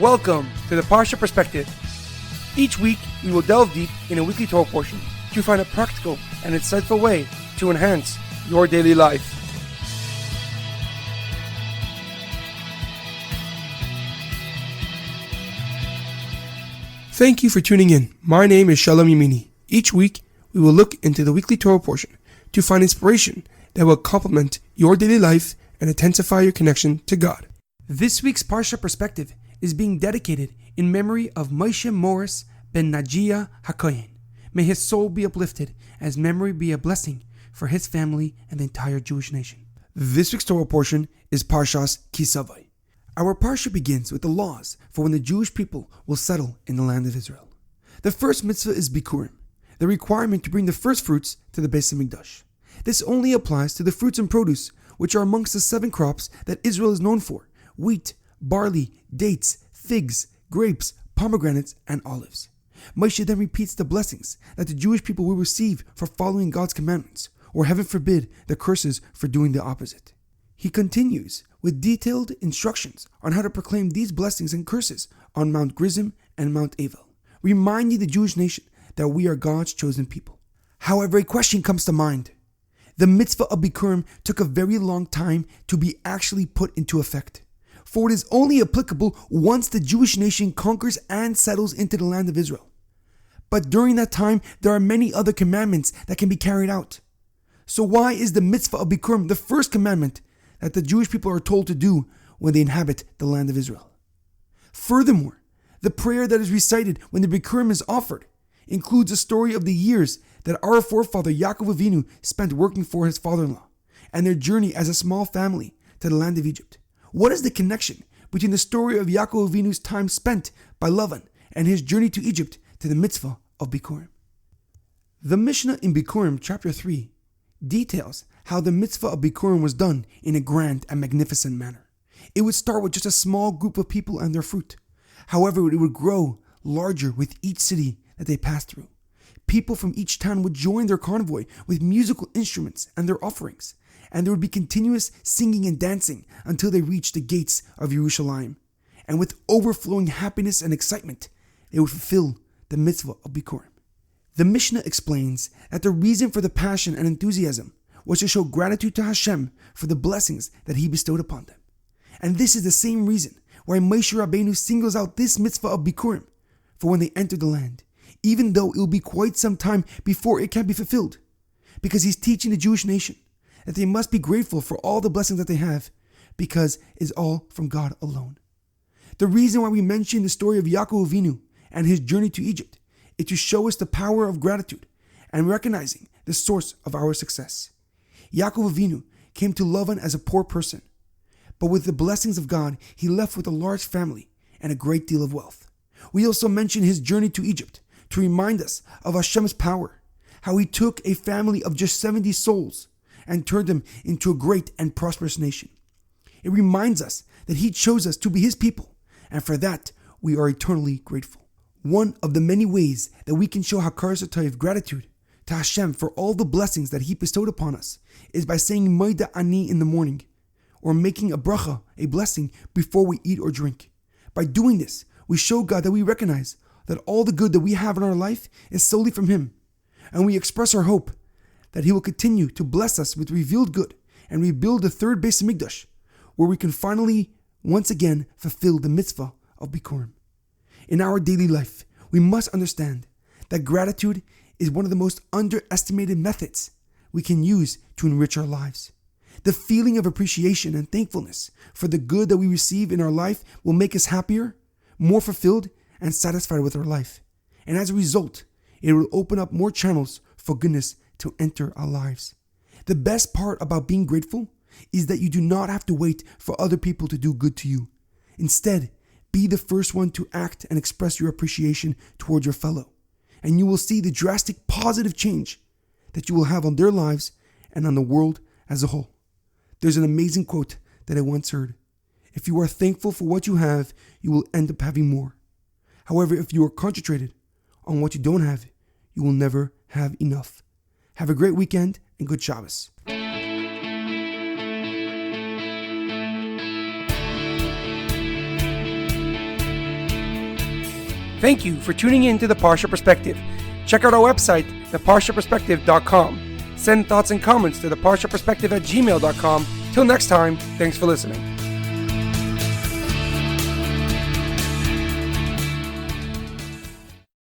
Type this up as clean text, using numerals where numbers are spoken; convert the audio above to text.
Welcome to the Parsha Perspective. Each week, we will delve deep in a weekly Torah portion to find a practical and insightful way to enhance your daily life. Thank you for tuning in. My name is Shalom Yamini. Each week, we will look into the weekly Torah portion to find inspiration that will complement your daily life and intensify your connection to God. This week's Parsha Perspective is being dedicated in memory of Moshe Morris ben Nagiah HaKohen. May his soul be uplifted, as memory be a blessing for his family and the entire Jewish nation. This week's Torah portion is Parshas Ki Tsavo. Our Parsha begins with the laws for when the Jewish people will settle in the land of Israel. The first mitzvah is Bikurim, the requirement to bring the first fruits to the Beis Hamikdash. This only applies to the fruits and produce, which are amongst the 7 crops that Israel is known for: wheat, barley, dates, figs, grapes, pomegranates, and olives. Moshe then repeats the blessings that the Jewish people will receive for following God's commandments, or heaven forbid, the curses for doing the opposite. He continues with detailed instructions on how to proclaim these blessings and curses on Mount Gerizim and Mount Avel, reminding the Jewish nation that we are God's chosen people. However, a question comes to mind. The mitzvah of Bikurim took a very long time to be actually put into effect, for it is only applicable once the Jewish nation conquers and settles into the land of Israel. But during that time, there are many other commandments that can be carried out. So why is the mitzvah of Bikurim the first commandment that the Jewish people are told to do when they inhabit the land of Israel? Furthermore, the prayer that is recited when the Bikurim is offered includes a story of the years that our forefather Yaakov Avinu spent working for his father-in-law, and their journey as a small family to the land of Egypt. What is the connection between the story of Yaakov Avinu's time spent by Lavan and his journey to Egypt to the mitzvah of Bikurim? The Mishnah in Bikurim chapter 3 details how the mitzvah of Bikurim was done in a grand and magnificent manner. It would start with just a small group of people and their fruit. However, it would grow larger with each city that they passed through. People from each town would join their convoy with musical instruments and their offerings, and there would be continuous singing and dancing until they reached the gates of Jerusalem. And with overflowing happiness and excitement, they would fulfill the mitzvah of Bikurim. The Mishnah explains that the reason for the passion and enthusiasm was to show gratitude to Hashem for the blessings that He bestowed upon them. And this is the same reason why Moshe Rabbeinu singles out this mitzvah of Bikurim for when they enter the land, even though it will be quite some time before it can be fulfilled, because he's teaching the Jewish nation that they must be grateful for all the blessings that they have, because it's all from God alone. The reason why we mention the story of Yaakov Avinu and his journey to Egypt is to show us the power of gratitude and recognizing the source of our success. Yaakov Avinu came to Lavan as a poor person, but with the blessings of God, he left with a large family and a great deal of wealth. We also mention his journey to Egypt to remind us of Hashem's power, how he took a family of just 70 souls and turned them into a great and prosperous nation. It reminds us that he chose us to be his people, and for that we are eternally grateful. One of the many ways that we can show hakaras hatov, gratitude to Hashem for all the blessings that he bestowed upon us, is by saying Moida Ani in the morning, or making a bracha, a blessing, before we eat or drink. By doing this, we show God that we recognize that all the good that we have in our life is solely from him, and we express our hope that he will continue to bless us with revealed good and rebuild the third Beis Hamikdash, where we can finally, once again, fulfill the mitzvah of Bikurim. In our daily life, we must understand that gratitude is one of the most underestimated methods we can use to enrich our lives. The feeling of appreciation and thankfulness for the good that we receive in our life will make us happier, more fulfilled, and satisfied with our life. And as a result, it will open up more channels for goodness to enter our lives. The best part about being grateful is that you do not have to wait for other people to do good to you. Instead, be the first one to act and express your appreciation towards your fellow, and you will see the drastic positive change that you will have on their lives and on the world as a whole. There's an amazing quote that I once heard. If you are thankful for what you have, you will end up having more. However, if you are concentrated on what you don't have, you will never have enough. Have a great weekend and good Shabbos. Thank you for tuning in to the Parsha Perspective. Check out our website, theparshaperspective.com. Send thoughts and comments to theparshaperspective@gmail.com. Till next time, thanks for listening.